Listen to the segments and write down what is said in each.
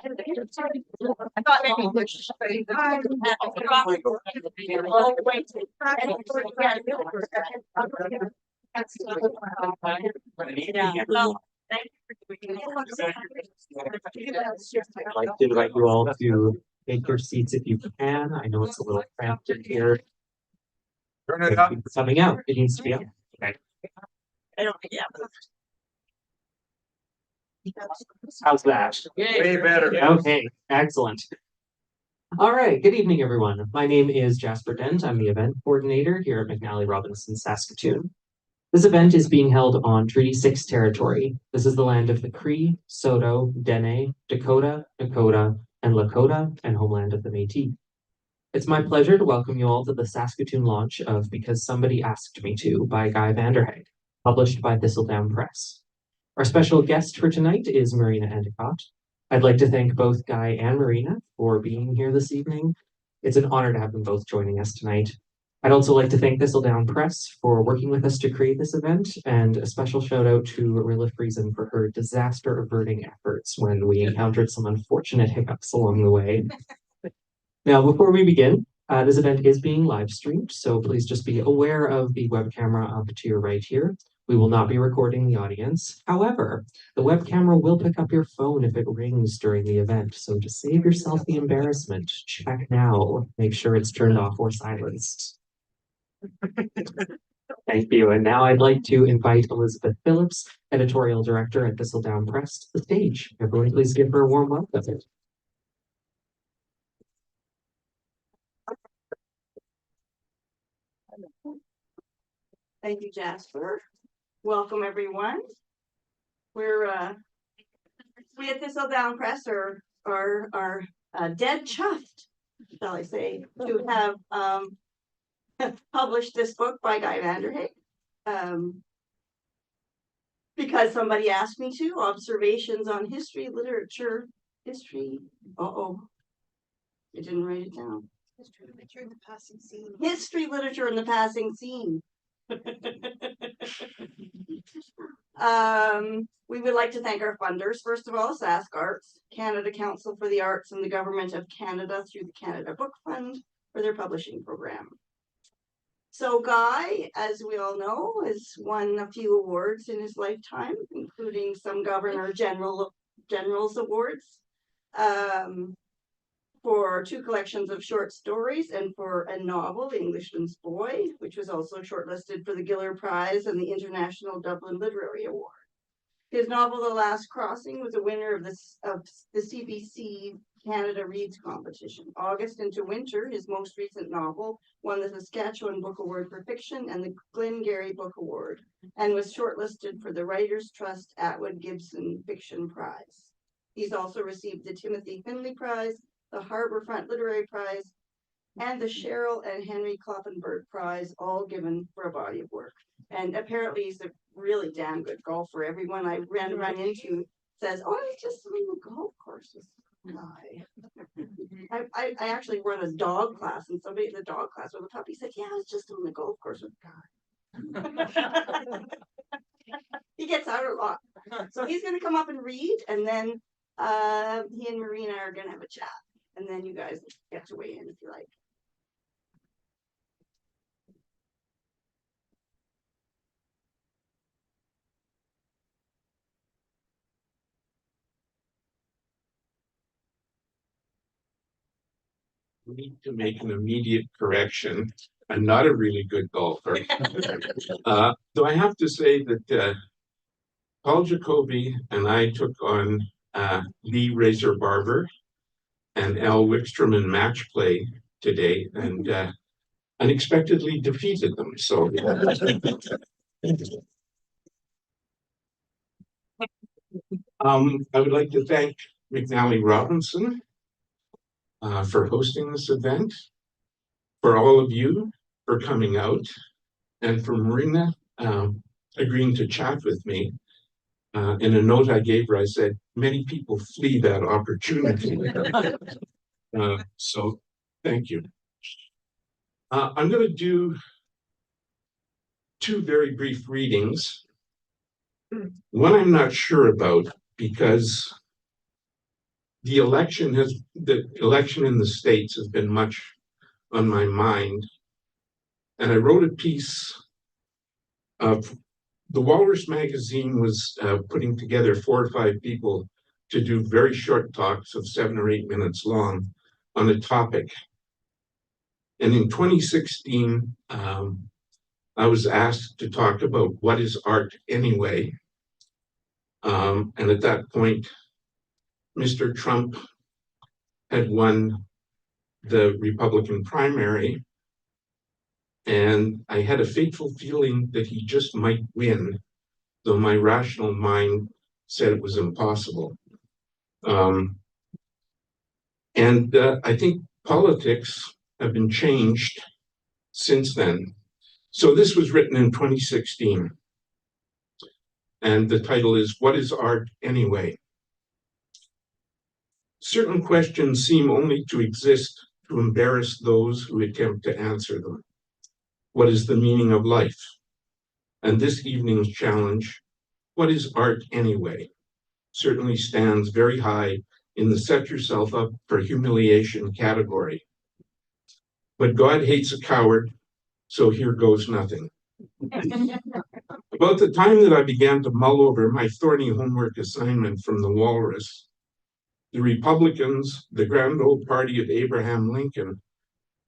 I'd like to invite you all to take your seats if you can. I know it's a little cramped in here. Turn it up. It's coming out. It needs to be up. Okay. I don't, yeah. How's that? Way better. Okay, excellent. All right, good evening, everyone. My name is Jasper Dent. I'm the event coordinator here at McNally Robinson, Saskatoon. This event is being held on Treaty 6 territory. This is the land of the Cree, Saulteaux, Dene, Dakota, Nakota, and Lakota, and homeland of the Métis. It's my pleasure to welcome you all to the Saskatoon launch of Because Somebody Asked Me To by Guy Vanderhaeghe, published by THISTLEDOWN Press. Our special guest for tonight is Marina Endicott. I'd like to thank both Guy and Marina for being here this evening. It's an honor to have them both joining us tonight. I'd also like to thank THISTLEDOWN Press for working with us to create this event, and a special shout out to Rilla Friesen for her disaster averting efforts when we encountered some unfortunate hiccups along the way. Now, before we begin, this event is being live streamed, so please just be aware of the web camera up to your right here. We will not be recording the audience. However, the web camera will pick up your phone if it rings during the event, so to save yourself the embarrassment, check now, make sure it's turned off or silenced. Thank you. And now I'd like to invite Elizabeth Phillips, editorial director at THISTLEDOWN Press, to the stage. Everyone, please give her a warm welcome. Thank you, Jasper. Welcome, everyone. We at THISTLEDOWN Press are dead chuffed, shall I say, to have published this book by Guy Vanderhaeghe. Because somebody asked me to, observations on history, literature, history. I didn't write it down. History, literature, and the passing scene. History, literature, and the passing scene. We would like to thank our funders. First of all, Sask Arts, Canada Council for the Arts, and the Government of Canada through the Canada Book Fund for their publishing program. So Guy, as we all know, has won a few awards in his lifetime, including some Governor General's awards, for 2 collections of short stories and for a novel, Englishman's Boy, which was also shortlisted for the Giller Prize and the International Dublin Literary Award. His novel, The Last Crossing, was a winner of the CBC Canada Reads competition. August into Winter, his most recent novel, won the Saskatchewan Book Award for Fiction and the Glengarry Book Award, and was shortlisted for the Writers' Trust Atwood Gibson Fiction Prize. He's also received the Timothy Finley Prize, the Harbourfront Literary Prize, and the Cheryl and Henry Kloppenberg Prize, all given for a body of work. And apparently he's a really damn good golfer. Everyone I run into says, oh, he's just on the golf course with Guy. I actually run a dog class, and somebody in the dog class with a puppy said, yeah, I was just on the golf course with Guy. He gets out a lot. So he's going to come up and read, and then he and Marina are going to have a chat. And then you guys get to weigh in if you like. We need to make an immediate correction. I'm not a really good golfer. So I have to say that Paul Jacoby and I took on Lee Razor Barber and Al Wickstrom in match play today, and unexpectedly defeated them. So I would like to thank McNally Robinson for hosting this event, for all of you for coming out, and for Marina agreeing to chat with me. In a note I gave her, I said, many people flee that opportunity. So thank you. I'm going to do 2 very brief readings. One I'm not sure about because the election in the States has been much on my mind. And I wrote a piece of the Walrus magazine was putting together 4 or 5 people to do very short talks of 7 or 8 minutes long on a topic. And in 2016, I was asked to talk about what is art anyway. And at that point, Mr. Trump had won the Republican primary. And I had a fateful feeling that he just might win, though my rational mind said it was impossible. I think politics have been changed since then. So this was written in 2016. And the title is, What is Art Anyway? Certain questions seem only to exist to embarrass those who attempt to answer them. What is the meaning of life? And this evening's challenge, what is art anyway? Certainly stands very high in the set yourself up for humiliation category. But God hates a coward, so here goes nothing. About the time that I began to mull over my thorny homework assignment from the Walrus, the Republicans, the grand old party of Abraham Lincoln,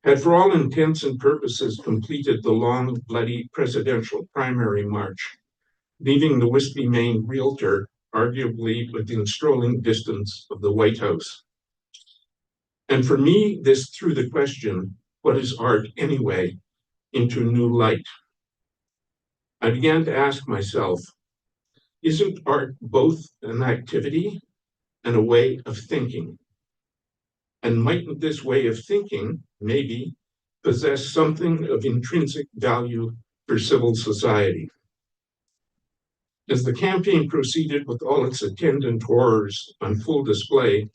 had for all intents and purposes completed the long, bloody presidential primary march, leaving the wispy-maned realtor arguably within strolling distance of the White House. And for me, this threw the question, what is art anyway, into new light. I began to ask myself, isn't art both an activity and a way of thinking? And mightn't this way of thinking, maybe, possess something of intrinsic value for civil society? As the campaign proceeded with all its attendant horrors on full display,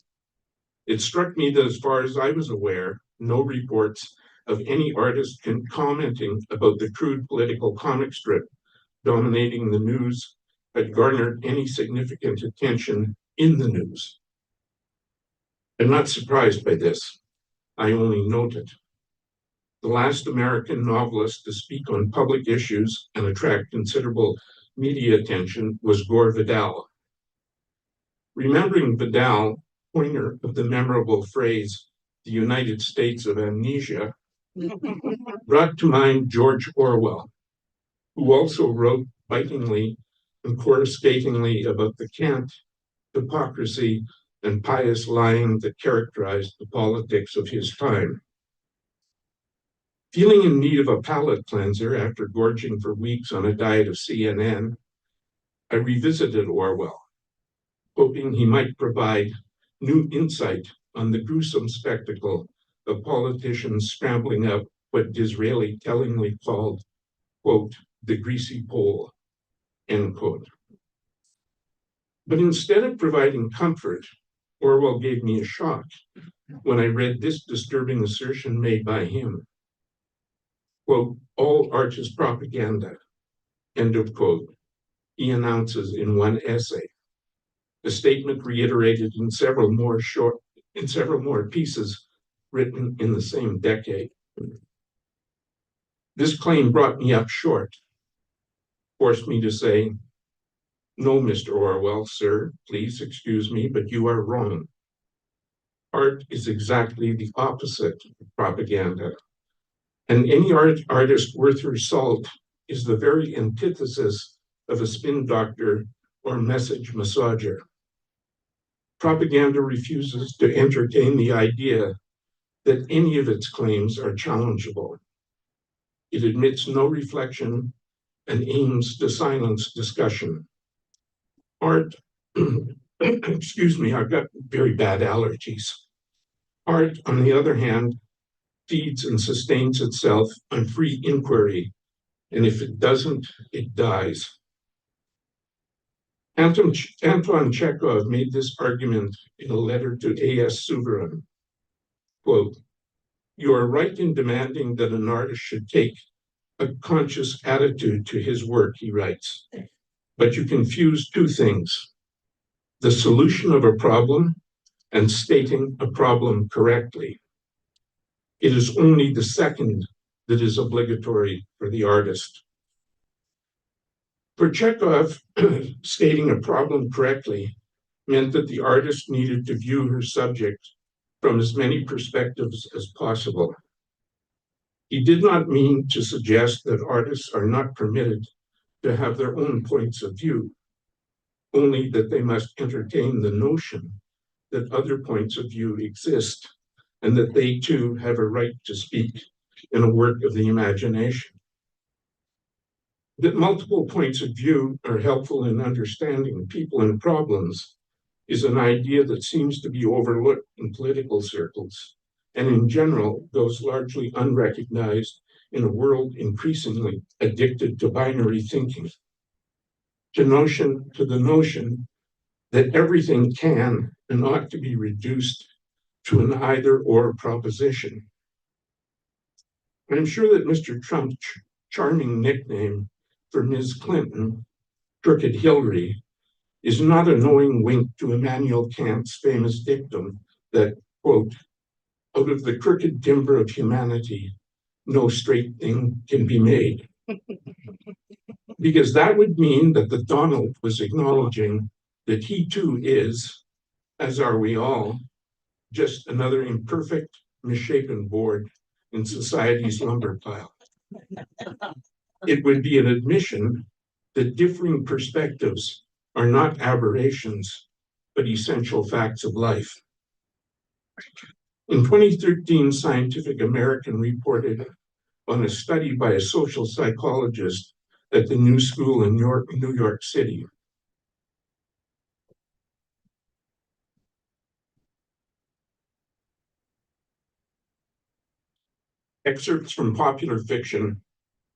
it struck me that as far as I was aware, no reports of any artist commenting about the crude political comic strip dominating the news had garnered any significant attention in the news. I'm not surprised by this. I only note it. The last American novelist to speak on public issues and attract considerable media attention was Gore Vidal. Remembering Vidal, coiner of the memorable phrase, the United States of Amnesia, brought to mind George Orwell, who also wrote bitingly and coruscatingly about the cant, hypocrisy, and pious lying that characterized the politics of his time. Feeling in need of a palate cleanser after gorging for weeks on a diet of CNN, I revisited Orwell, hoping he might provide new insight on the gruesome spectacle of politicians scrambling up what Disraeli tellingly called, quote, the greasy pole, end quote. But instead of providing comfort, Orwell gave me a shock when I read this disturbing assertion made by him. Quote, all art is propaganda, end of quote, he announces in one essay, a statement reiterated in several more pieces written in the same decade. This claim brought me up short, forced me to say, no, Mr. Orwell, sir, please excuse me, but you are wrong. Art is exactly the opposite of propaganda. And any artist worth her salt is the very antithesis of a spin doctor or message massager. Propaganda refuses to entertain the idea that any of its claims are challengeable. It admits no reflection and aims to silence discussion. Art, excuse me, I've got very bad allergies. Art, on the other hand, feeds and sustains itself on free inquiry, and if it doesn't, it dies. Anton Chekhov made this argument in a letter to A.S. Suvorov. Quote, you are right in demanding that an artist should take a conscious attitude to his work, he writes, but you confuse two things, the solution of a problem and stating a problem correctly. It is only the second that is obligatory for the artist. For Chekhov, stating a problem correctly meant that the artist needed to view her subject from as many perspectives as possible. He did not mean to suggest that artists are not permitted to have their own points of view, only that they must entertain the notion that other points of view exist and that they too have a right to speak in a work of the imagination. That multiple points of view are helpful in understanding people and problems is an idea that seems to be overlooked in political circles, and in general goes largely unrecognized in a world increasingly addicted to binary thinking. To the notion that everything can and ought to be reduced to an either-or proposition. I'm sure that Mr. Trump's charming nickname for Ms. Clinton, Crooked Hillary, is not a knowing wink to Immanuel Kant's famous dictum that, quote, out of the crooked timber of humanity, no straight thing can be made. Because that would mean that the Donald was acknowledging that he too is, as are we all, just another imperfect, misshapen board in society's lumber pile. It would be an admission that differing perspectives are not aberrations, but essential facts of life. In 2013, Scientific American reported on a study by a social psychologist at the New School in New York City. Excerpts from popular fiction,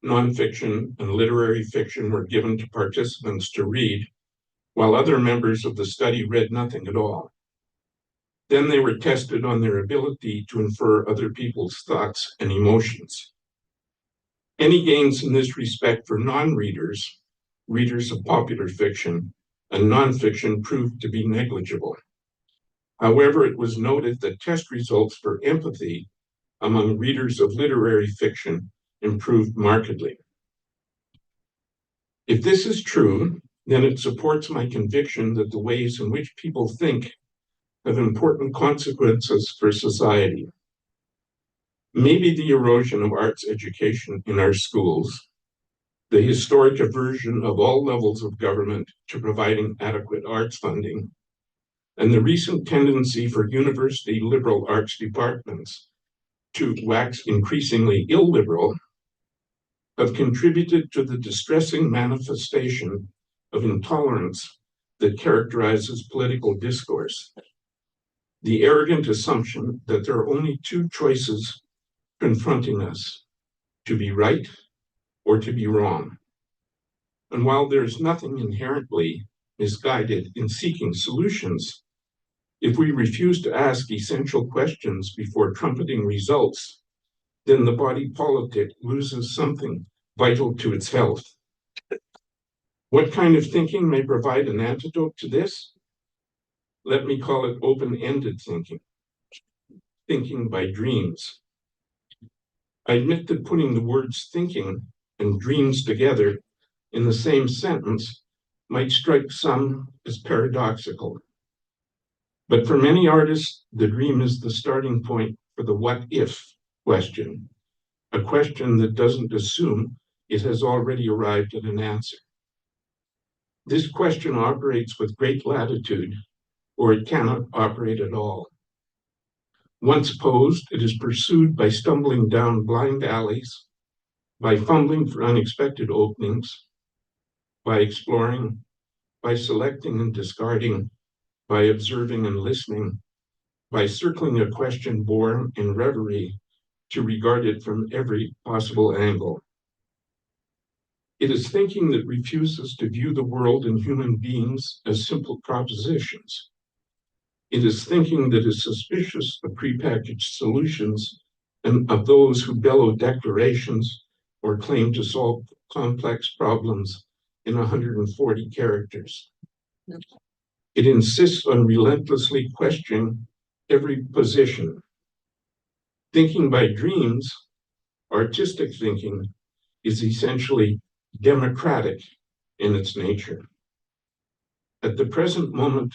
nonfiction, and literary fiction were given to participants to read, while other members of the study read nothing at all. Then they were tested on their ability to infer other people's thoughts and emotions. Any gains in this respect for non-readers, readers of popular fiction, and nonfiction proved to be negligible. However, it was noted that test results for empathy among readers of literary fiction improved markedly. If this is true, then it supports my conviction that the ways in which people think have important consequences for society. Maybe the erosion of arts education in our schools, the historic aversion of all levels of government to providing adequate arts funding, and the recent tendency for university liberal arts departments to wax increasingly illiberal have contributed to the distressing manifestation of intolerance that characterizes political discourse. The arrogant assumption that there are only two choices confronting us, to be right or to be wrong. And while there's nothing inherently misguided in seeking solutions, if we refuse to ask essential questions before trumpeting results, then the body politic loses something vital to its health. What kind of thinking may provide an antidote to this? Let me call it open-ended thinking, thinking by dreams. I admit that putting the words thinking and dreams together in the same sentence might strike some as paradoxical. But for many artists, the dream is the starting point for the what if question, a question that doesn't assume it has already arrived at an answer. This question operates with great latitude, or it cannot operate at all. Once posed, it is pursued by stumbling down blind alleys, by fumbling for unexpected openings, by exploring, by selecting and discarding, by observing and listening, by circling a question born in reverie to regard it from every possible angle. It is thinking that refuses to view the world and human beings as simple propositions. It is thinking that is suspicious of prepackaged solutions and of those who bellow declarations or claim to solve complex problems in 140 characters. It insists on relentlessly questioning every position. Thinking by dreams, artistic thinking, is essentially democratic in its nature. At the present moment,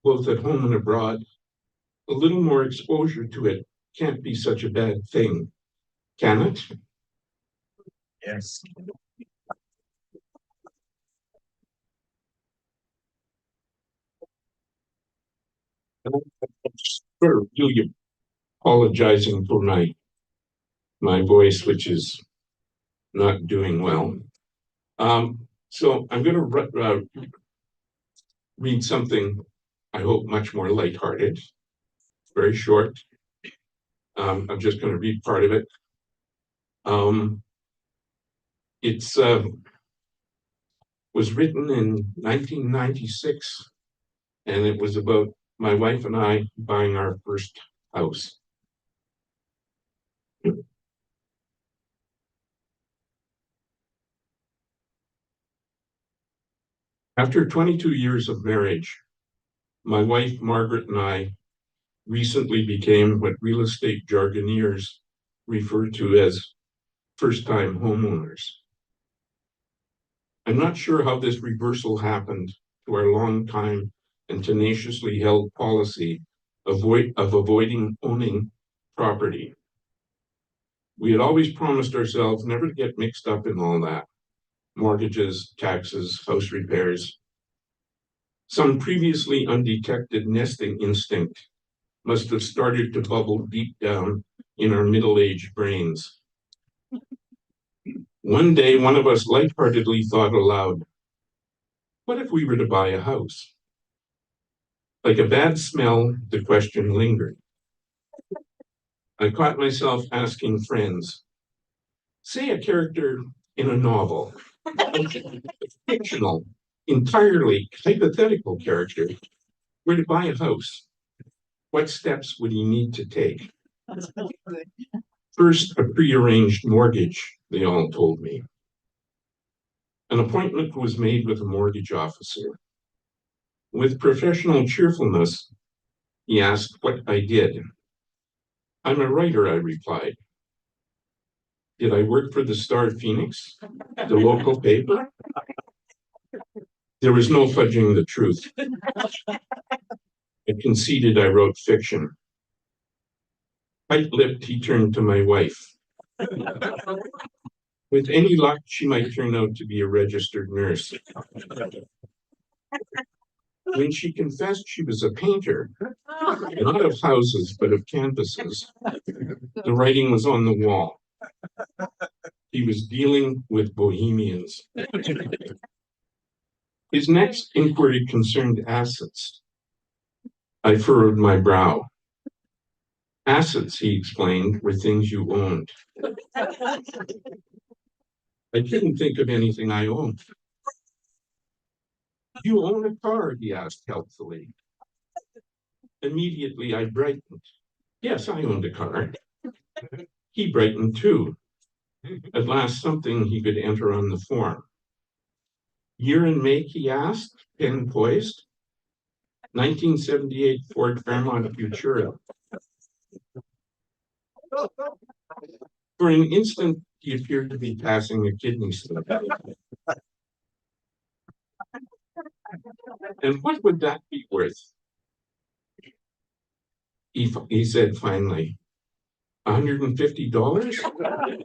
both at home and abroad, a little more exposure to it can't be such a bad thing, can it? Yes. Sort of really apologizing for my voice, which is not doing well. So I'm going to read something I hope much more lighthearted, very short. I'm just going to read part of it. It's was written in 1996, and it was about my wife and I buying our first house. After 22 years of marriage, my wife Margaret and I recently became what real estate jargoneers refer to as first-time homeowners. I'm not sure how this reversal happened to our long time and tenaciously held policy of avoiding owning property. We had always promised ourselves never to get mixed up in all that: mortgages, taxes, house repairs. Some previously undetected nesting instinct must have started to bubble deep down in our middle-aged brains. One day, one of us lightheartedly thought aloud, what if we were to buy a house? Like a bad smell, the question lingered. I caught myself asking friends, say a character in a novel, a fictional, entirely hypothetical character, were to buy a house. What steps would he need to take? First, a prearranged mortgage, they all told me. An appointment was made with a mortgage officer. With professional cheerfulness, he asked what I did. I'm a writer, I replied. Did I work for the Star Phoenix, the local paper? There was no fudging the truth. I conceded I wrote fiction. Tight-lipped, he turned to my wife. With any luck, she might turn out to be a registered nurse. When she confessed she was a painter, not of houses, but of canvases, the writing was on the wall. He was dealing with bohemians. His next inquiry concerned assets. I furrowed my brow. Assets, he explained, were things you owned. I couldn't think of anything I owned. You own a car, he asked helpfully. Immediately, I brightened. Yes, I owned a car. He brightened too. At last, something he could enter on the form. Year and make, he asked, pen poised. 1978 Ford Fairmont Futura. For an instant, he appeared to be passing a kidney stone. And what would that be worth? He said finally, $150?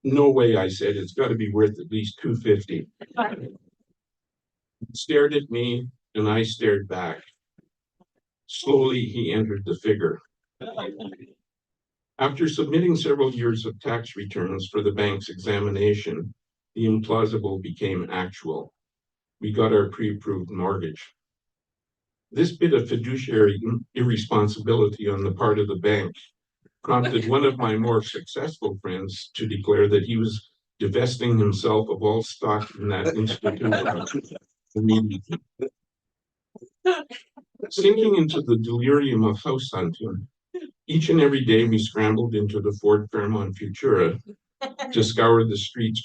No way, I said, it's got to be worth at least $250. He stared at me and I stared back. Slowly, he entered the figure. After submitting several years of tax returns for the bank's examination, the implausible became actual. We got our pre-approved mortgage. This bit of fiduciary irresponsibility on the part of the bank prompted one of my more successful friends to declare that he was divesting himself of all stock in that institution immediately. Sinking into the delirium of house hunting, each and every day we scrambled into the Ford Fairmont Futura to scour the streets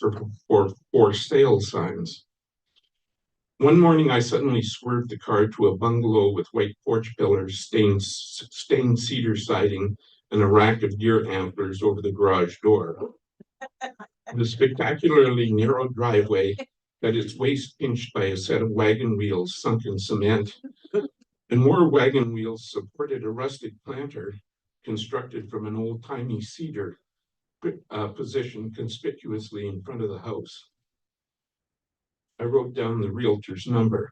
for sale signs. One morning, I suddenly swerved the car to a bungalow with white porch pillars, stained cedar siding, and a rack of deer antlers over the garage door. The spectacularly narrow driveway had its waist pinched by a set of wagon wheels sunk in cement, and more wagon wheels supported a rustic planter constructed from an old-timey cedar positioned conspicuously in front of the house. I wrote down the realtor's number.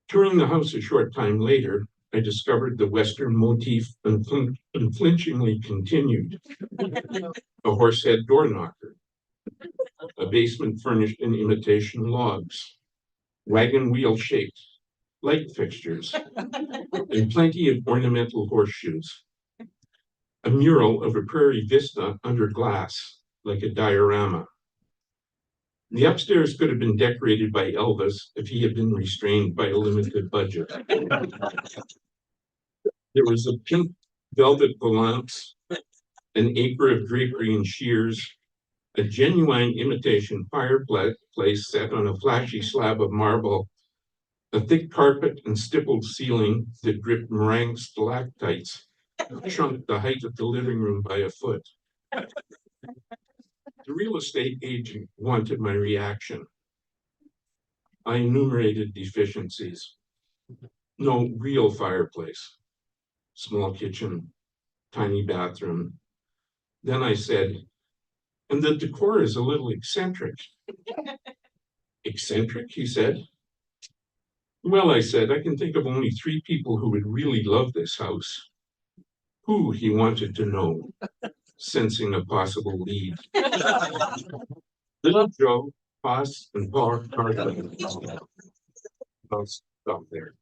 Touring the house a short time later, I discovered the Western motif unflinchingly continued. A horsehead door knocker, a basement furnished in imitation logs, wagon wheel shaped light fixtures, and plenty of ornamental horseshoes. A mural of a prairie vista under glass, like a diorama. The upstairs could have been decorated by Elvis if he had been restrained by a limited budget. There was a pink velvet valance, an acre of drapery and shears, a genuine imitation fireplace set on a flashy slab of marble, a thick carpet and stippled ceiling that dripped meringue stalactites shrunk the height of the living room by a foot. The real estate agent wanted my reaction. I enumerated deficiencies. No real fireplace, small kitchen, tiny bathroom. Then I said, and the decor is a little eccentric. Eccentric, he said. Well, I said, I can think of only 3 people who would really love this house. Who, he wanted to know, sensing a possible lead. Little Joe, Foss, and Paul Carlin. I'll stop there.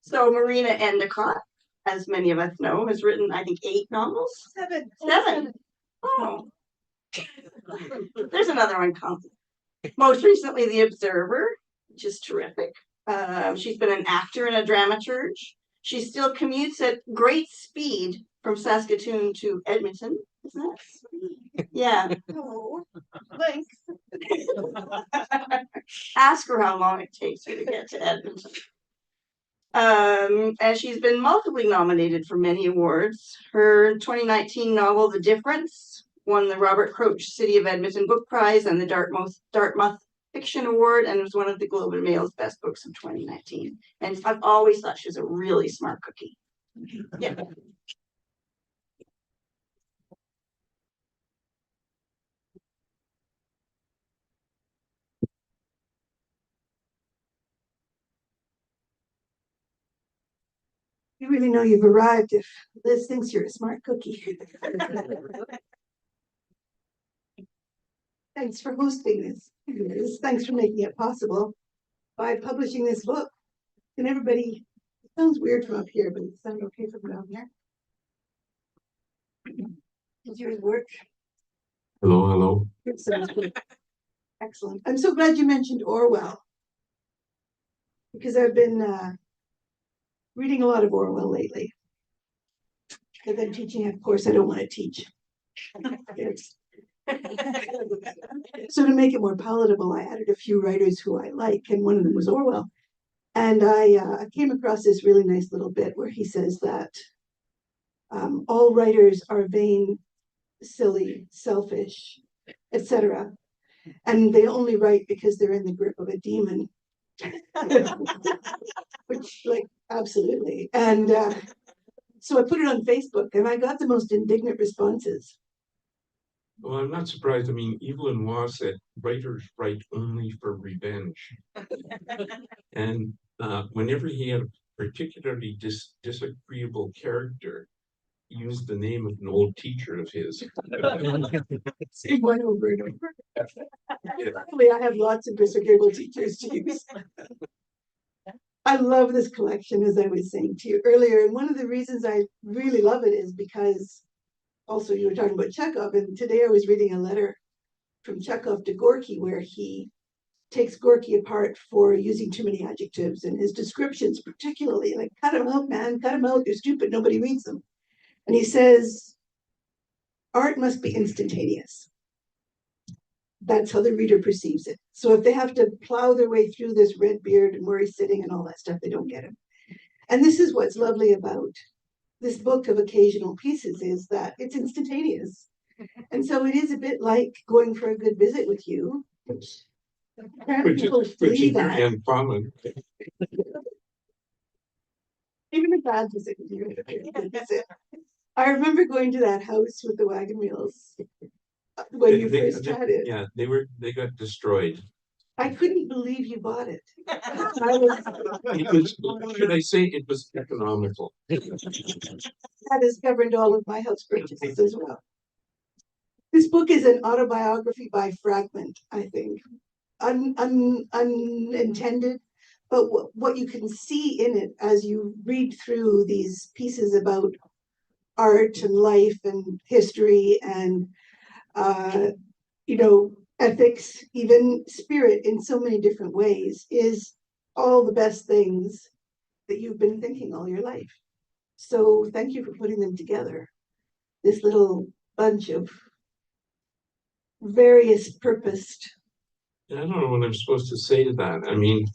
So Marina Endicott, as many of us know, has written, I think, 8 novels. 7. 7. Oh. There's another one coming. Most recently, The Observer, which is terrific. She's been an actor in a dramaturge. She still commutes at great speed from Saskatoon to Edmonton. Isn't that sweet? Yeah. Oh, thanks. Ask her how long it takes her to get to Edmonton. And she's been multiply nominated for many awards. Her 2019 novel, The Difference, won the Robert Crouch City of Edmonton Book Prize and the Dartmouth Fiction Award, and was one of the Globe and Mail's best books of 2019. And I've always thought she was a really smart cookie. Yeah. You really know you've arrived if Liz thinks you're a smart cookie. Thanks for hosting this, Liz. Thanks for making it possible by publishing this book. And everybody, it sounds weird from up here, but it sounds okay from down here. Does yours work? Hello, hello. It sounds good. Excellent. I'm so glad you mentioned Orwell, because I've been reading a lot of Orwell lately. Because I'm teaching a course I don't want to teach. So to make it more palatable, I added a few writers who I like, and one of them was Orwell. And I came across this really nice little bit where he says that all writers are vain, silly, selfish, etc. And they only write because they're in the grip of a demon. Which, like, absolutely. And so I put it on Facebook, and I got the most indignant responses. Well, I'm not surprised. I mean, Evelyn Waugh said writers write only for revenge. And whenever he had a particularly disagreeable character, he used the name of an old teacher of his. Same one over and over. Luckily, I have lots of disagreeable teachers to use. I love this collection, as I was saying to you earlier. And one of the reasons I really love it is because also you were talking about Chekhov, and today I was reading a letter from Chekhov to Gorky, where he takes Gorky apart for using too many adjectives, and his descriptions particularly, like, cut them out, man, cut them out, you're stupid, nobody reads them. And he says, art must be instantaneous. That's how the reader perceives it. So if they have to plow their way through this red beard and where he's sitting and all that stuff, they don't get him. And this is what's lovely about this book of occasional pieces, is that it's instantaneous. And so it is a bit like going for a good visit with you, which Which is very uncommon. Even a bad visit with you. Visit. I remember going to that house with the wagon wheels when you first had it. Yeah, they got destroyed. I couldn't believe you bought it. Should I say it was economical? That has governed all of my house purchases as well. This book is an autobiography by fragment, I think. Unintended, but what you can see in it as you read through these pieces about art and life and history and ethics, even spirit, in so many different ways, is all the best things that you've been thinking all your life. So thank you for putting them together. This little bunch of various purposed. I don't know what I'm supposed to say to that. I mean,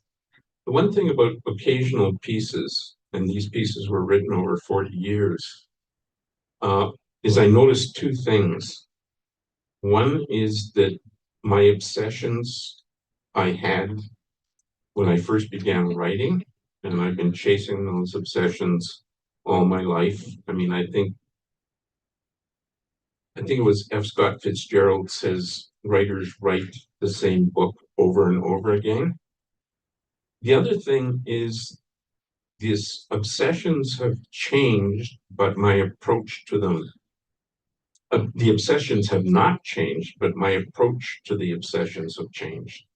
the one thing about occasional pieces, and these pieces were written over 40 years, is I noticed two things. One is that my obsessions I had when I first began writing, and I've been chasing those obsessions all my life. I mean, I think it was F. Scott Fitzgerald says writers write the same book over and over again. The other thing is these obsessions have changed, but my approach to them, the obsessions have not changed, but my approach to the obsessions have changed.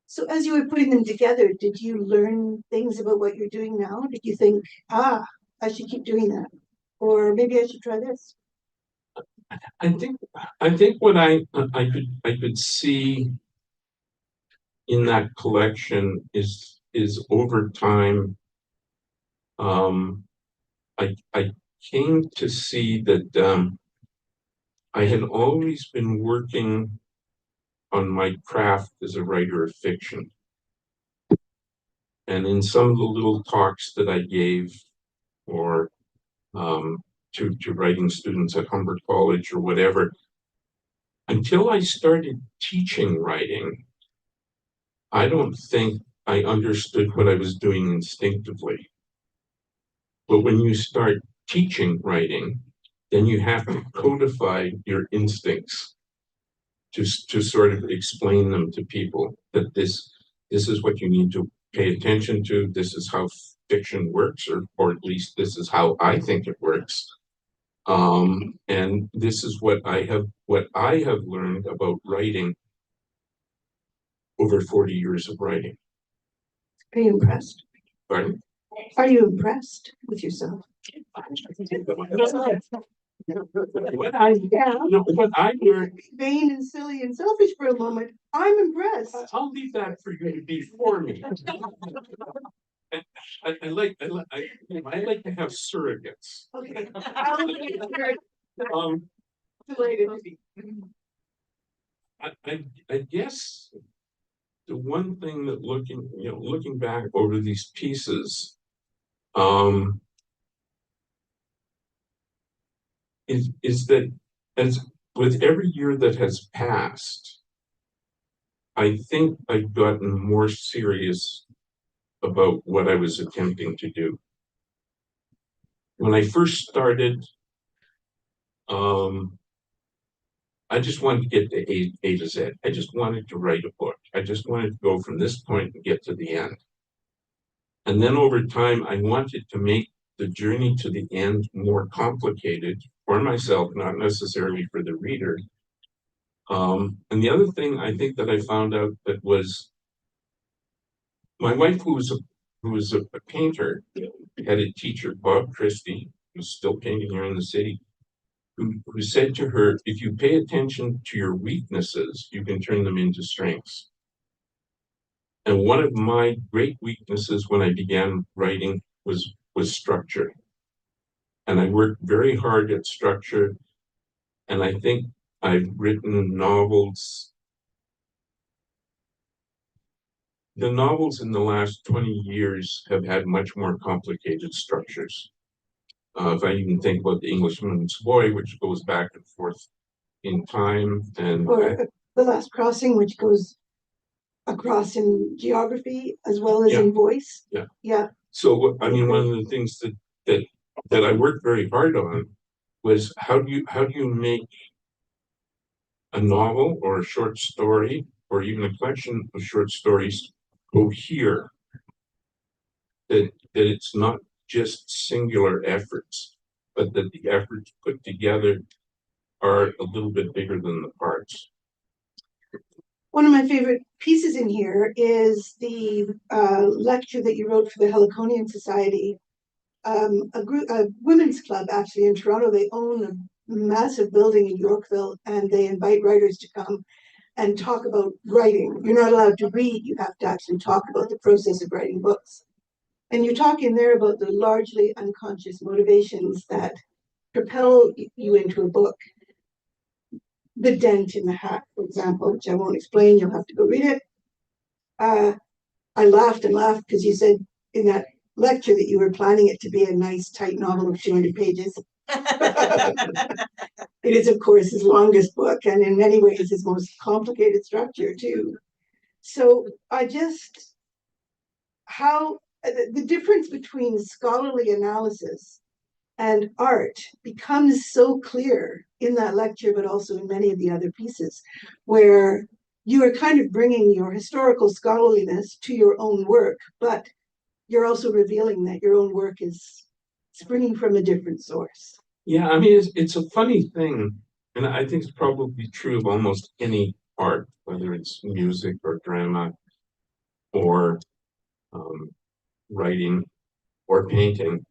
So as you were putting them together, did you learn things about what you're doing now? Did you think, I should keep doing that? Or maybe I should try this? I think what I could see in that collection is over time, I came to see that I had always been working on my craft as a writer of fiction. And in some of the little talks that I gave, or to writing students at Humber College or whatever, until I started teaching writing, I don't think I understood what I was doing instinctively. But when you start teaching writing, then you have to codify your instincts to sort of explain them to people, that this is what you need to pay attention to. This is how fiction works, or at least this is how I think it works. And this is what I have learned about writing over 40 years of writing. Are you impressed? Pardon? Are you impressed with yourself? What I learned. Vain and silly and selfish for a moment. I'm impressed. I'll leave that for you to be for me. I like to have surrogates. Okay. I guess the one thing that looking back over these pieces, is that as with every year that has passed, I think I've gotten more serious about what I was attempting to do. When I first started, I just wanted to get to A to Z. I just wanted to write a book. I just wanted to go from this point and get to the end. And then over time, I wanted to make the journey to the end more complicated for myself, not necessarily for the reader. And the other thing I think that I found out that was my wife, who was a painter, had a teacher, Bob Christie, who's still painting here in the city. who said to her, if you pay attention to your weaknesses, you can turn them into strengths. And one of my great weaknesses when I began writing was structure. And I worked very hard at structure. And I think I've written novels. The novels in the last 20 years have had much more complicated structures. If I even think about The Englishman's Boy, which goes back and forth in time, and Or The Last Crossing, which goes across in geography as well as in voice. Yeah. Yeah. So, I mean, one of the things that I worked very hard on was how do you make a novel or a short story or even a collection of short stories cohere, that it's not just singular efforts, but that the efforts put together are a little bit bigger than the parts. One of my favorite pieces in here is the lecture that you wrote for the Heliconian Society. A women's club actually in Toronto. They own a massive building in Yorkville, and they invite writers to come and talk about writing. You're not allowed to read, you have to actually talk about the process of writing books. And you talk in there about the largely unconscious motivations that propel you into a book. The Dent in the Hat, for example, which I won't explain, you'll have to go read it. I laughed and laughed because you said in that lecture that you were planning it to be a nice tight novel of 200 pages. It is, of course, his longest book, and in many ways his most complicated structure too. So how the difference between scholarly analysis and art becomes so clear in that lecture, but also in many of the other pieces, where you are kind of bringing your historical scholarliness to your own work, but you're also revealing that your own work is springing from a different source. Yeah, I mean, it's a funny thing, and I think it's probably true of almost any art, whether it's music or drama or writing or painting,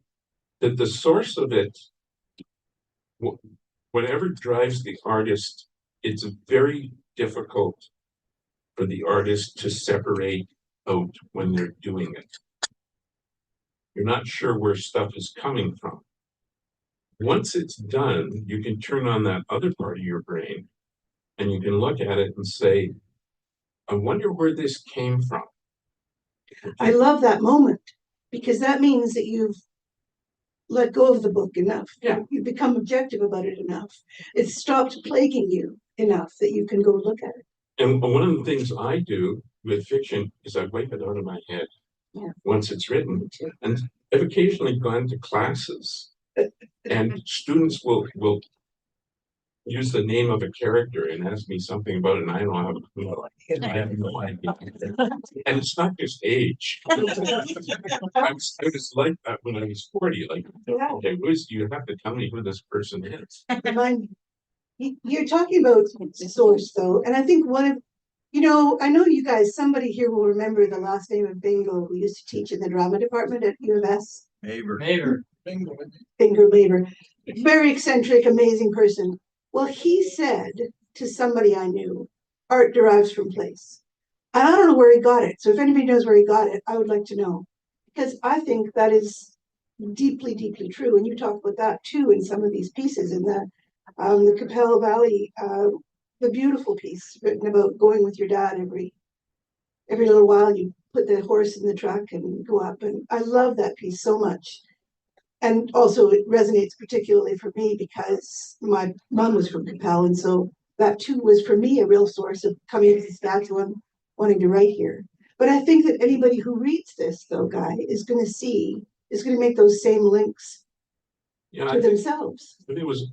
that the source of it, whatever drives the artist, it's very difficult for the artist to separate out when they're doing it. You're not sure where stuff is coming from. Once it's done, you can turn on that other part of your brain and you can look at it and say, I wonder where this came from. I love that moment because that means that you've let go of the book enough. Yeah. You've become objective about it enough. It's stopped plaguing you enough that you can go look at it. And one of the things I do with fiction is I wipe it out of my head once it's written. And I've occasionally gone to classes and students will use the name of a character and ask me something about it, and I don't have a clue. I have no idea. And it's not just age. I was like that when I was 40. Like, okay, you have to tell me who this person is. You're talking about source, though, and I think I know you guys, somebody here will remember the last name of Bingo, who used to teach in the drama department at U of S. Maver. Bingo Maver. Very eccentric, amazing person. Well, he said to somebody I knew, art derives from place. And I don't know where he got it. So if anybody knows where he got it, I would like to know. Because I think that is deeply, deeply true. And you talk about that too in some of these pieces in the Capel Valley, the beautiful piece written about going with your dad every little while. You put the horse in the truck and go up. And I love that piece so much. And also it resonates particularly for me because my mom was from Capel. And so that too was for me a real source of coming to Saskatchewan, wanting to write here. But I think that anybody who reads this, though, Guy, is going to make those same links to themselves. But it was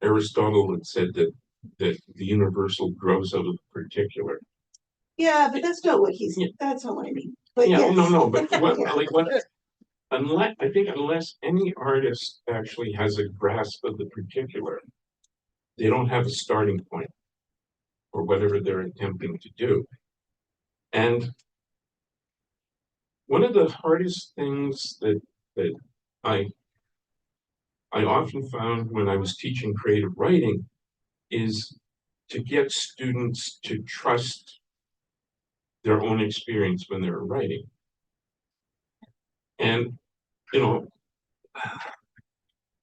Aristotle that said that the universal grows out of the particular. Yeah, but that's not what that's not what I mean. But yes. No, but unless any artist actually has a grasp of the particular, they don't have a starting point for whatever they're attempting to do. And one of the hardest things that I I often found when I was teaching creative writing is to get students to trust their own experience when they're writing. And, you know,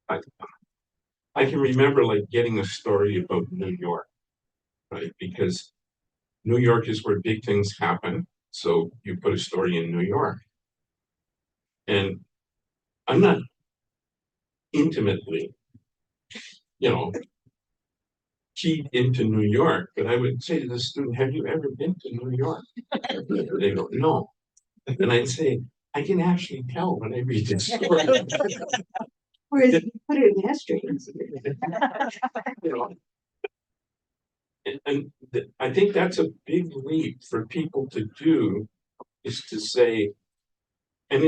I, I can remember like getting a story about New York, right? Because New York is where big things happen. So you put a story in New York. And I'm not intimately, keyed into New York, but I would say to the student, have you ever been to New York? They go, no. And I'd say, I can actually tell when I read this story. Whereas if you put it in history. You know, and I think that's a big leap for people to do, is to say, and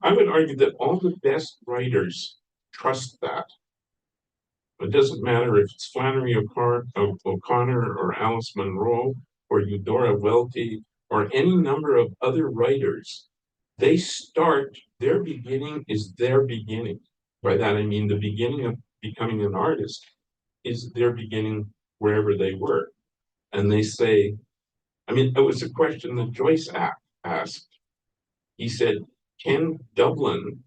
I would argue that all the best writers trust that. It doesn't matter if it's Flannery O'Connor or Alice Munro or Eudora Welty or any number of other writers. They start, their beginning is their beginning. By that I mean the beginning of becoming an artist is their beginning wherever they were. And they say, I mean, it was a question that Joyce asked. He said, can Dublin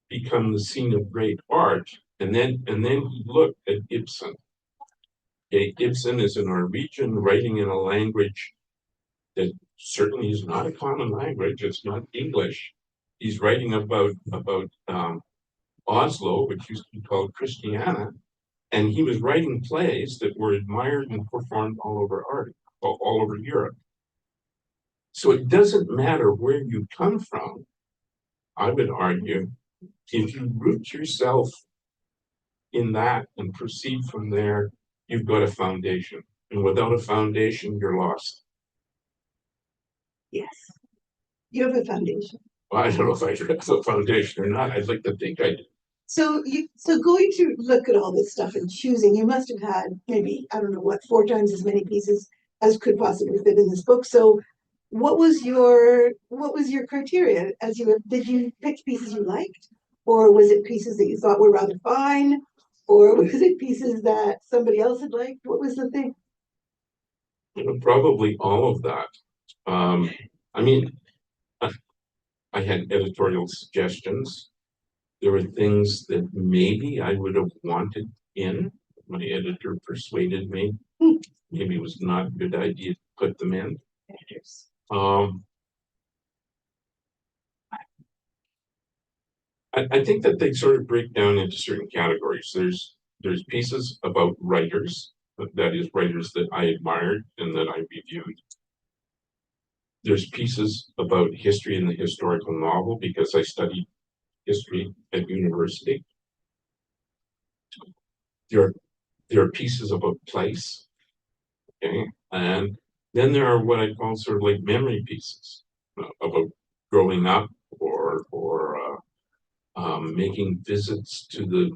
become the scene of great art? And then he looked at Ibsen. Okay, Ibsen is a Norwegian writing in a language that certainly is not a common language. It's not English. He's writing about Oslo, which used to be called Christiana, and he was writing plays that were admired and performed all over Europe. So it doesn't matter where you come from. I would argue, if you root yourself in that and proceed from there, you've got a foundation. And without a foundation, you're lost. Yes. You have a foundation. Well, I don't know if I have a foundation or not. I'd like to think I do. So going to look at all this stuff and choosing, you must have had maybe, I don't know what, 4 times as many pieces as could possibly fit in this book. So what was your criteria did you pick pieces you liked? Or was it pieces that you thought were rather fine? Or was it pieces that somebody else had liked? What was the thing? Probably all of that. I mean, I had editorial suggestions. There were things that maybe I would have wanted in. My editor persuaded me. Maybe it was not a good idea to put them in. I think that they sort of break down into certain categories. There's pieces about writers, that is writers that I admired and that I reviewed. There's pieces about history and the historical novel because I studied history at university. There are pieces about place, okay? And then there are what I call sort of like memory pieces about growing up or making visits to the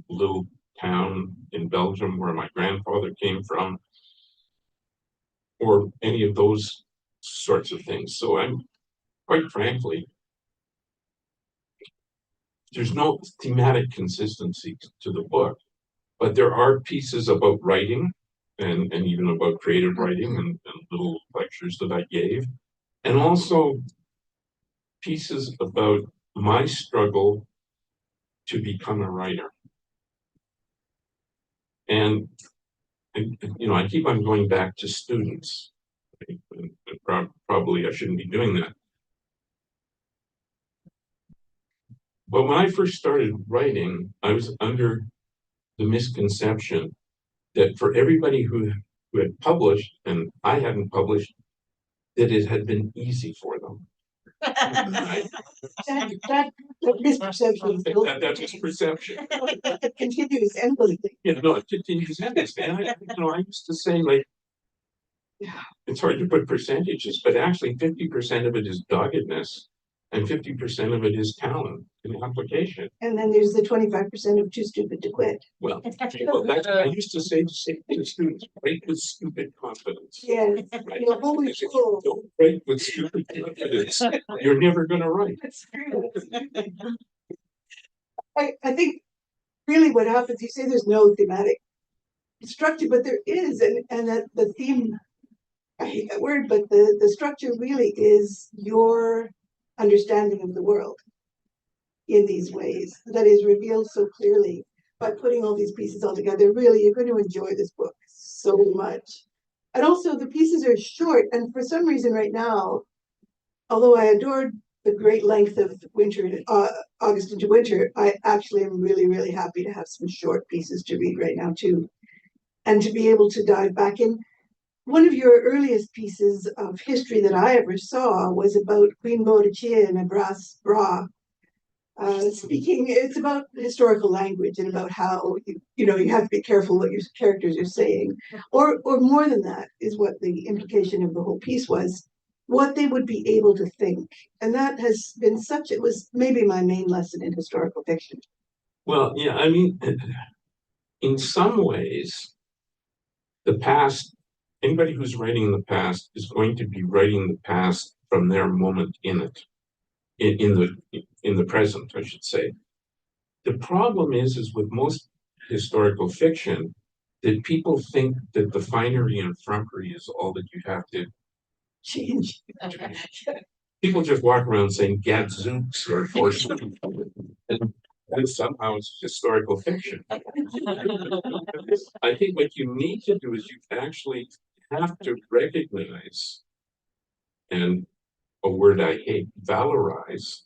little town in Belgium where my grandfather came from, or any of those sorts of things. So I'm, quite frankly, there's no thematic consistency to the book, but there are pieces about writing and even about creative writing and little lectures that I gave, and also pieces about my struggle to become a writer. And I keep on going back to students. Probably I shouldn't be doing that. But when I first started writing, I was under the misconception that for everybody who had published, and I hadn't published, that it had been easy for them. That misperception. That's just perception. It continues endlessly. No, it continues endlessly. And I used to say, like, it's hard to put percentages, but actually 50% of it is doggedness and 50% of it is talent and application. And then there's the 25% of too stupid to quit. Well, I used to say to students, write with stupid confidence. Yes, Right? you're always full. Don't write with stupid confidence. You're never going to write. That's true. I think really what happens, you say there's no thematic structure, but there is, and that the theme, I hate that word, but the structure really is your understanding of the world in these ways that is revealed so clearly by putting all these pieces all together. Really, you're going to enjoy this book so much. And also the pieces are short, and for some reason right now, although I adored the great length of winter, August into winter, I actually am really, really happy to have some short pieces to read right now too. And to be able to dive back in. One of your earliest pieces of history that I ever saw was about Queen Boadicea and a brass bra. Speaking, it's about historical language and about how you have to be careful what your characters are saying, or more than that is what the implication of the whole piece was, what they would be able to think, and that has been it was maybe my main lesson in historical fiction. Well, yeah, I mean, in some ways, the past, anybody who's writing the past is going to be writing the past from their moment in it, in the present, I should say. The problem is with most historical fiction that people think that the finery and frumpery is all that you have to Change. People just walk around saying gadzooks or something. And somehow it's historical fiction. I think what you need to do is you actually have to recognize, and a word I hate, valorize,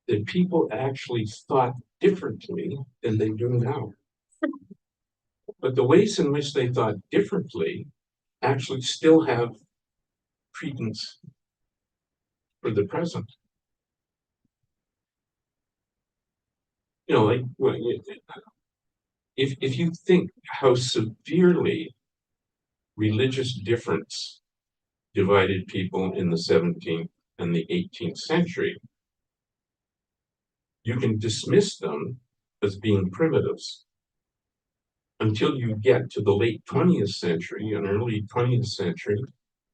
that people actually thought differently than they do now. But the ways in which they thought differently actually still have credence for the present. Like if you think how severely religious difference divided people in the 17th and the 18th century, you can dismiss them as being primitives until you get to the late 20th century and early 20th century,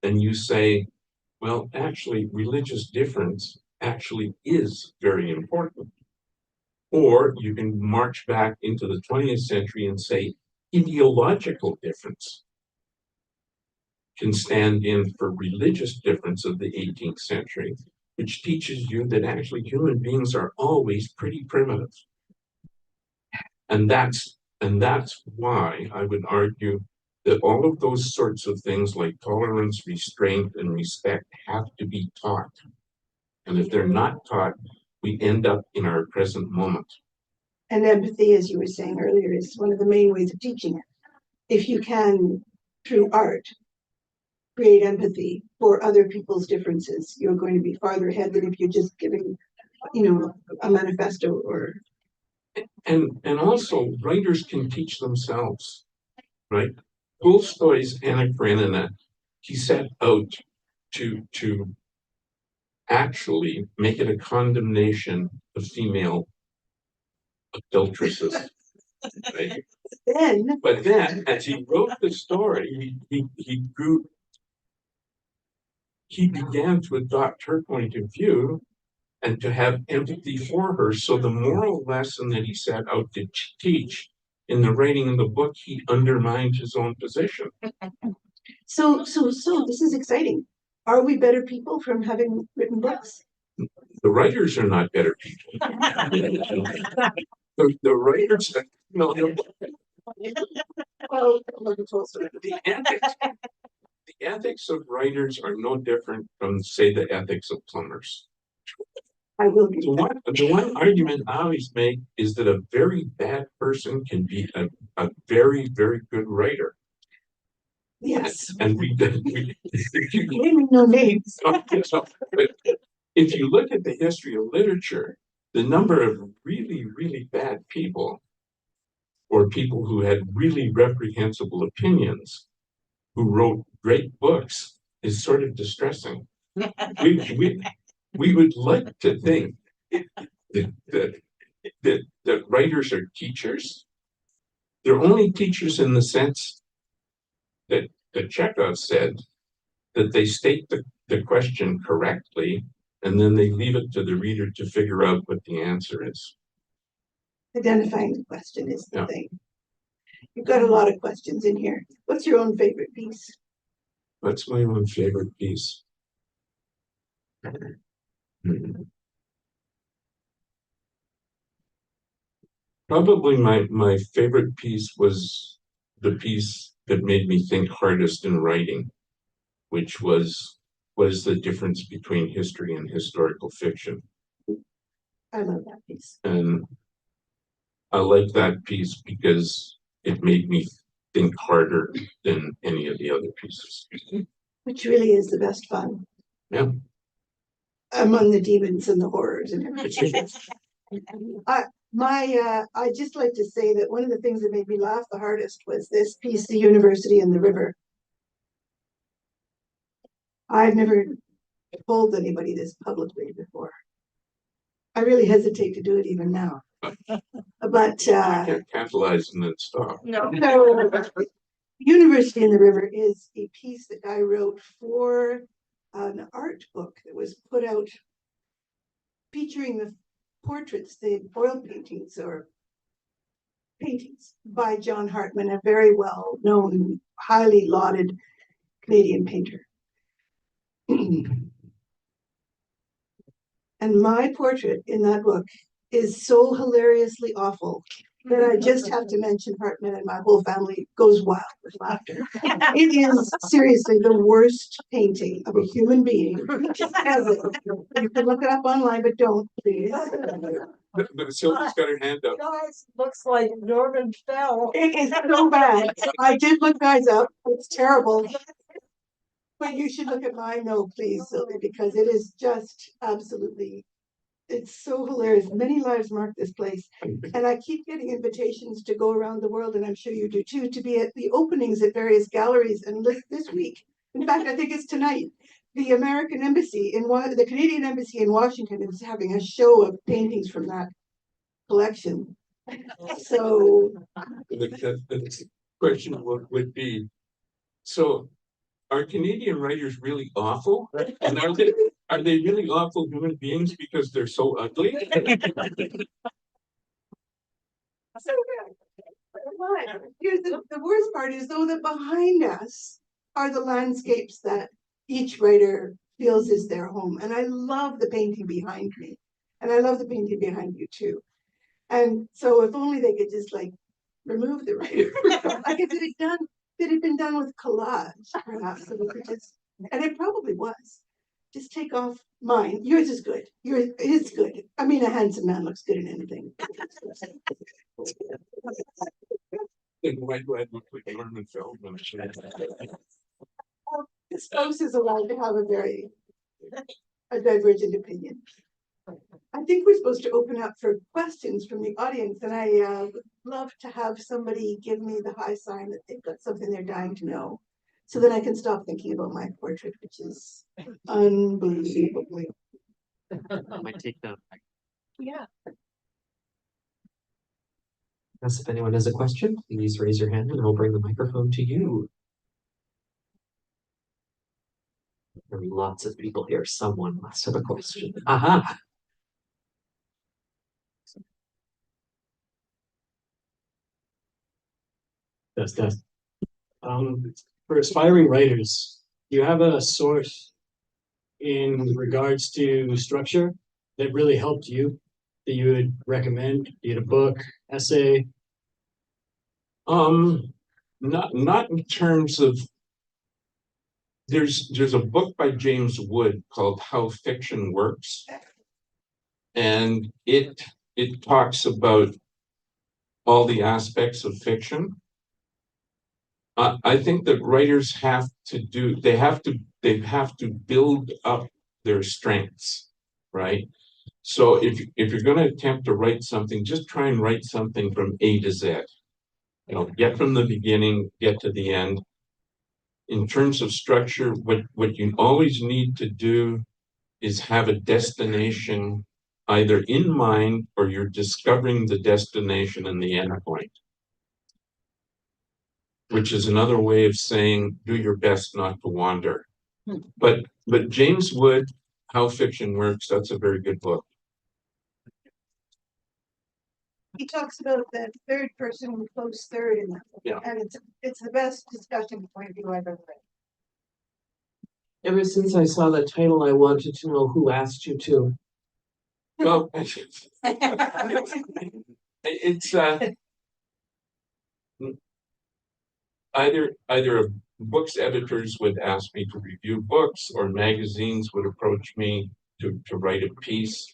and you say, well, actually, religious difference actually is very important. Or you can march back into the 20th century and say ideological difference can stand in for religious difference of the 18th century, which teaches you that actually human beings are always pretty primitive. And that's why I would argue that all of those sorts of things like tolerance, restraint, and respect have to be taught. And if they're not taught, we end up in our present moment. And empathy, as you were saying earlier, is one of the main ways of teaching it. If you can, through art, create empathy for other people's differences, you're going to be farther ahead than if you're just giving, a manifesto or. And also, writers can teach themselves, right? Tolstoy's Anna Karenina, he set out to actually make it a condemnation of female adulteresses. Right? But then, as he wrote the story, he began to adopt her point of view and to have empathy for her. So the moral lesson that he set out to teach in the writing of the book, he undermined his own position. So this is exciting. Are we better people from having written books? The writers are not better people. The writers, the ethics of writers are no different from, say, the ethics of plumbers. I will be. The one argument I always make is that a very bad person can be a very, very good writer. Yes. And Naming no names. If you look at the history of literature, the number of really, really bad people or people who had really reprehensible opinions who wrote great books is sort of distressing. We would like to think that writers are teachers. They're only teachers in the sense that Chekhov said that they state the question correctly, and then they leave it to the reader to figure out what the answer is. identifying the question is the Yeah. thing. You've got a lot of questions in here. What's your own favorite piece? That's my own favorite piece. Probably my favorite piece was the piece that made me think hardest in writing, which was what is the difference between history and historical fiction. I love that piece. And I like that piece because it made me think harder than any of the other pieces. Which really is the best fun. Yeah. Among the demons and the horrors and everything. I just like to say that one of the things that made me laugh the hardest was this piece, The University and the River. I've never told anybody this publicly before. I really hesitate to do it even now. But Can't capitalize and then stop. No. so, University in the River is a piece that Guy wrote for an art book that was put out featuring the portraits, the oil paintings or paintings by John Hartman, a very well-known, highly lauded Canadian painter. And my portrait in that book is so hilariously awful that I just have to mention Hartman, and my whole family goes wild with laughter. It is seriously the worst painting of a human being ever. You can look it up online, but don't, please. But Sylvia's got her hand up. Guys, looks like Norman fell. It is so bad. I did look Guys up. It's terrible. But you should look at mine, no, please, Sylvia, because it is just absolutely, it's so hilarious. Many lives mark this place. And I keep getting invitations to go around the world, and I'm sure you do too, to be at the openings at various galleries. And this week, in fact, I think it's tonight, the American Embassy the Canadian Embassy in Washington is having a show of paintings from that collection. So The question would be, so are Canadian writers really awful? And are they really awful human beings because they're so ugly? here's the worst part is though that behind us are the landscapes that each writer feels is their home. And I love the painting behind me. And I love the painting behind you too. And so if only they could just like remove the writer. Like if it had been done with collage, perhaps so we could just, and it probably was. Just take off mine. Yours is good. Yours is good. I mean, a handsome man looks good in anything. Then why do I look like Norman Feldman? The spouse is allowed to have a divergent opinion. I think we're supposed to open up for questions from the audience, and I would love to have somebody give me the high sign that they've got something they're dying to know, so that I can stop thinking about my portrait, which is unbelievably. I might take that. Yeah. Yes, if anyone has a question, please raise your hand and I'll bring the microphone to you. There are lots of people here. Someone must have a question. Aha! That's for aspiring writers, do you have a source in regards to structure that really helped you that you would recommend? Be it a book, essay? Not in terms of, there's a book by James Wood called How Fiction Works, and it talks about all the aspects of fiction. I think that writers have to build up their strengths, right? So if you're going to attempt to write something, just try and write something from A to Z. You know, get from the beginning, get to the end. In terms of structure, what you always need to do is have a destination either in mind or you're discovering the destination and the end point, which is another way of saying do your best not to wander. But James Wood, How Fiction Works, that's a very good book. He talks about the third person who close third in that. Yeah. And it's the best discussion point of view I've ever read. Ever since I saw the title, I wanted to know who asked you to. Well, it's either books editors would ask me to review books, or magazines would approach me to write a piece.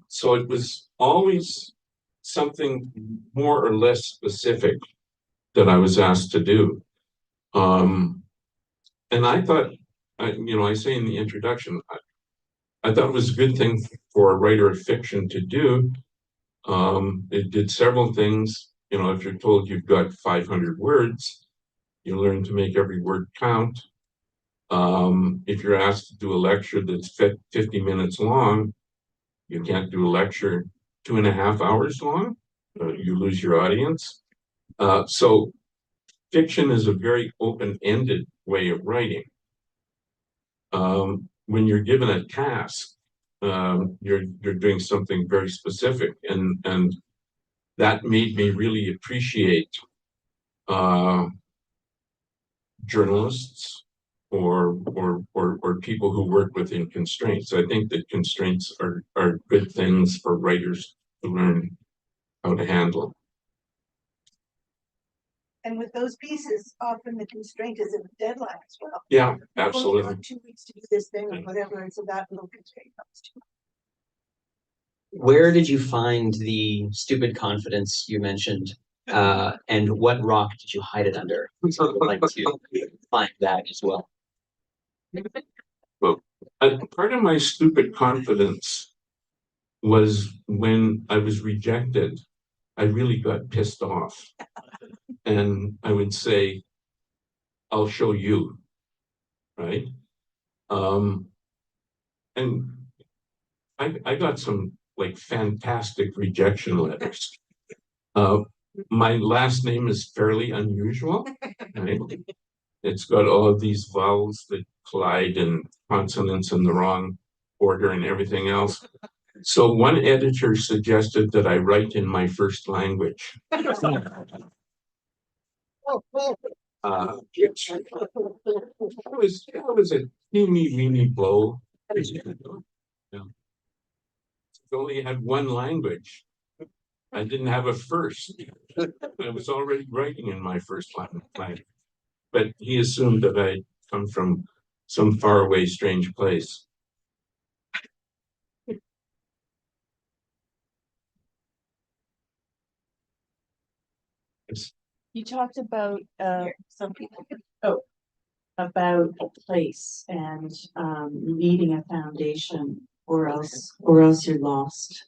So it was always something more or less specific that I was asked to do. And I thought, I say in the introduction, I thought it was a good thing for a writer of fiction to do. It did several things. If you're told you've got 500 words, you learn to make every word count. If you're asked to do a lecture that's 50 minutes long, you can't do a lecture 2.5 hours long. You lose your audience. So fiction is a very open-ended way of writing. When you're given a task, you're doing something very specific, and that made me really appreciate journalists or people who work within constraints. I think that constraints are good things for writers to learn how to handle. And with those pieces, often the constraint is a deadline as well. Yeah, You've only absolutely. got 2 weeks to do this thing or whatever, and so that little constraint comes too. Where did you find the stupid confidence you mentioned? And what rock did you hide it under? So I would like to find that as well. Well, part of my stupid confidence was when I was rejected. I really got pissed off, and I would say, "I'll show you," right? And I got some like fantastic rejection letters. My last name is fairly unusual, right? It's got all of these vowels that collide and consonants in the wrong order and everything else. So one editor suggested that I write in my first language. Which, that was a teeny weeny blow. Yeah. I only had one language. I didn't have a first. I was already writing in my first language. But he assumed that I come from some faraway, strange place. You talked about some people. Oh, about a place and needing a foundation, or else you're lost.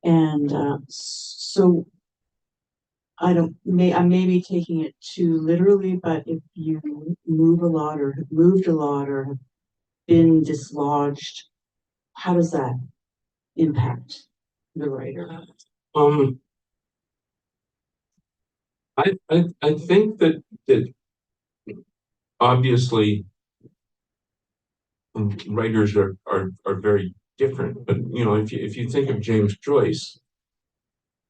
And so I may be taking it too literally, but if you move a lot or have moved a lot or have been dislodged, how does that impact the writer? I think that obviously writers are very different, but if you think of James Joyce,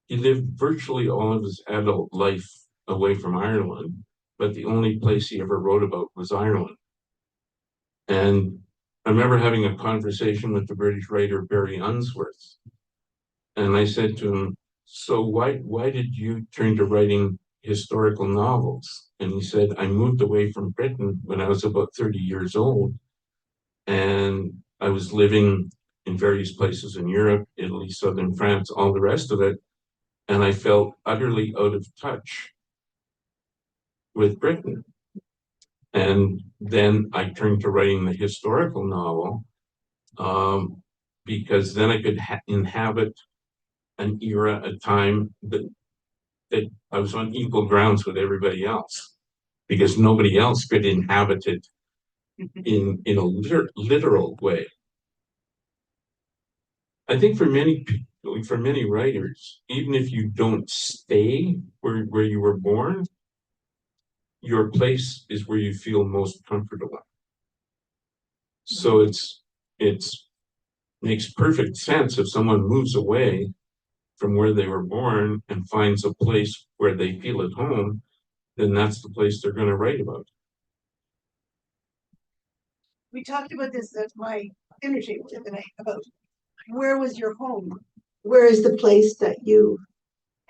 he lived virtually all of his adult life away from Ireland, but the only place he ever wrote about was Ireland. And I remember having a conversation with the British writer Barry Unsworth, and I said to him, "So why did you turn to writing historical novels?" And he said, "I moved away from Britain when I was about 30 years old, and I was living in various places in Europe, Italy, southern France, all the rest of it, and I felt utterly out of touch with Britain. And then I turned to writing the historical novel because then I could inhabit an era, a time that I was on equal grounds with everybody else, because nobody else could inhabit it in a literal way." I think for many people, for many writers, even if you don't stay where you were born, your place is where you feel most comfortable. So it's makes perfect sense if someone moves away from where they were born and finds a place where they feel at home, then that's the place they're going to write about. We talked about this at my dinner table the other night about where was your home? Where is the place that you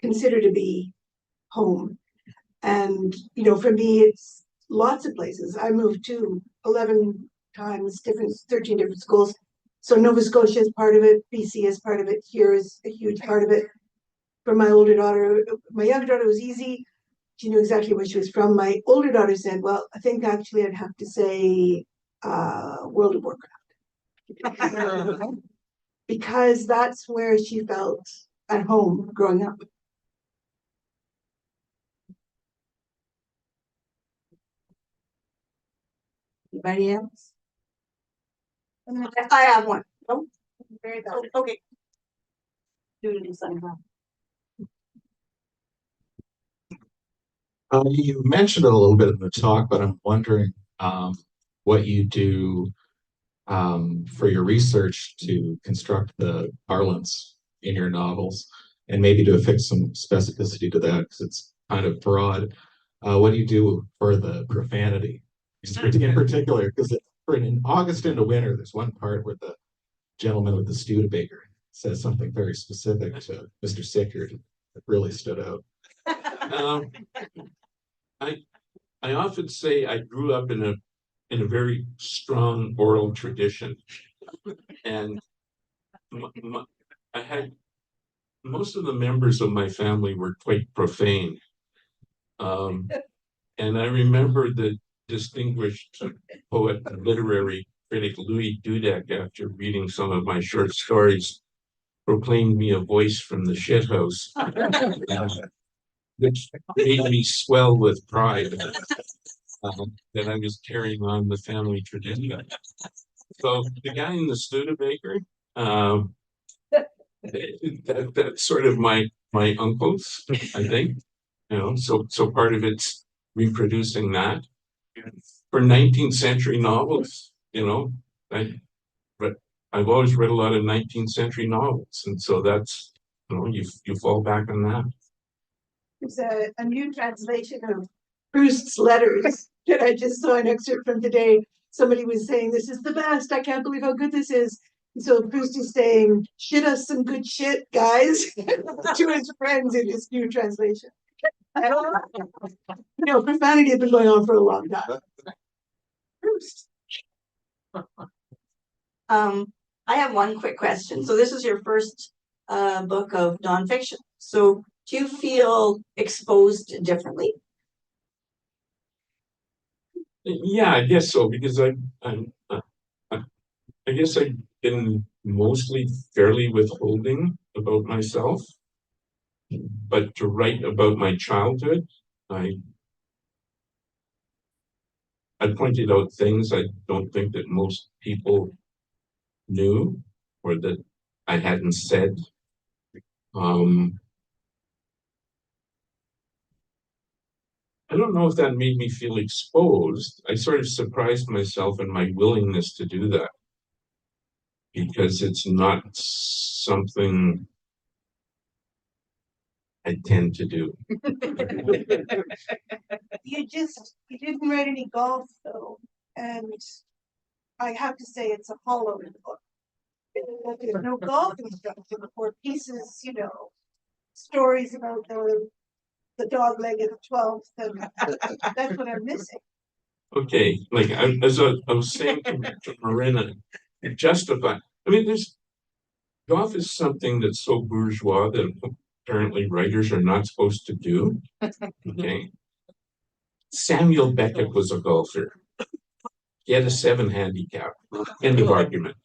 consider to be home? And, you know, for me, it's lots of places. I moved to 11 times, 13 different schools. So Nova Scotia is part of it, BC is part of it, here is a huge part of it. For my older daughter, my younger daughter was easy. She knew exactly where she was from. My older daughter said, well, I think actually I'd have to say World of Warcraft. Because that's where she felt at home growing up. Anybody else? I have one. No? Very good. Okay. Do it inside. You mentioned it a little bit in the talk, but I'm wondering what you do for your research to construct the parlance in your novels, and maybe to affix some specificity to that because it's kind of broad. What do you do for the profanity in particular? Because in August into Winter, there's one part where the gentleman with the Studebaker says something very specific to Mr. Sickert that really stood out. I often say I grew up in a very strong oral tradition, and I had most of the members of my family were quite profane, and I remember the distinguished poet and literary critic Louis Dudek, after reading some of my short stories, proclaimed me a voice from the shithouse, which made me swell with pride that I was carrying on the family tradition. So the guy in the Studebaker, that's sort of my uncles, I think. You know, so part of it's reproducing that. For 19th century novels, you know, but I've always read a lot of 19th century novels, and so that's, you know, you fall back on that. There's a new translation of Proust's letters that I just saw an excerpt from today. Somebody was saying, this is the best, I can't believe how good this is. And so Proust is saying, shit us some good shit, guys, to his friends in his new translation. I don't know. You know, profanity has been going on for a long time. Proust. I have one quick question. So this is your first book of nonfiction. So do you feel exposed differently? Yeah, I guess so, because I guess I've been mostly fairly withholding about myself, but to write about my childhood, I pointed out things I don't think that most people knew or that I hadn't said. I don't know if that made me feel exposed. I sort of surprised myself in my willingness to do that, because it's not something I tend to do. You didn't write any golf though, and I have to say it's a hollow book. There's no golf instruction or pieces, you know, stories about the dog leg at the 12th, and that's what I'm missing. Okay, like I was saying to Marina, justify. I mean, golf is something that's so bourgeois that apparently writers are not supposed to do. Okay. Samuel Beckett was a golfer. He had a 7 handicap. End of argument.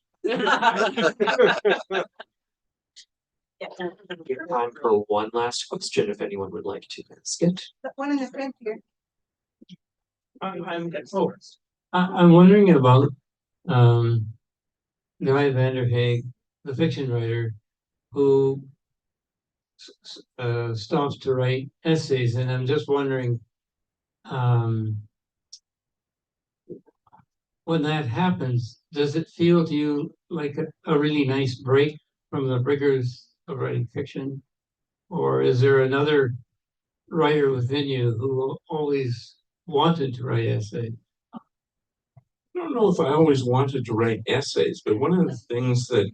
Time for one last question, if anyone would like to ask it. That one in the front here. I'm wondering about Guy Vanderhaeghe, the fiction writer, who stops to write essays, and I'm just wondering, when that happens, does it feel to you like a really nice break from the rigors of writing fiction? Or is there another writer within you who always wanted to write essays? I don't know if I always wanted to write essays, but one of the things that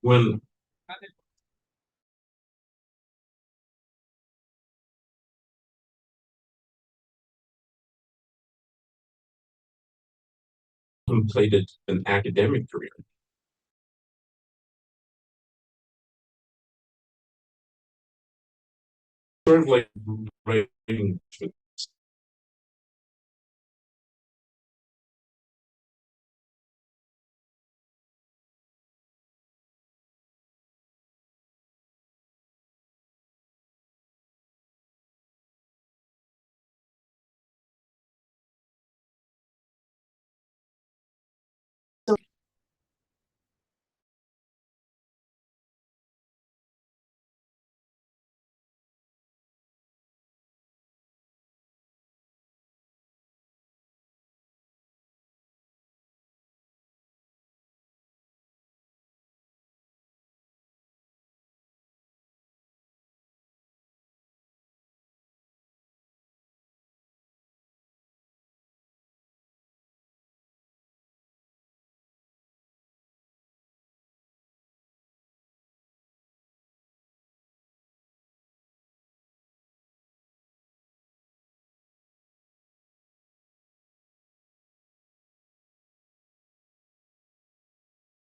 when contemplated an academic career. Sort of like writing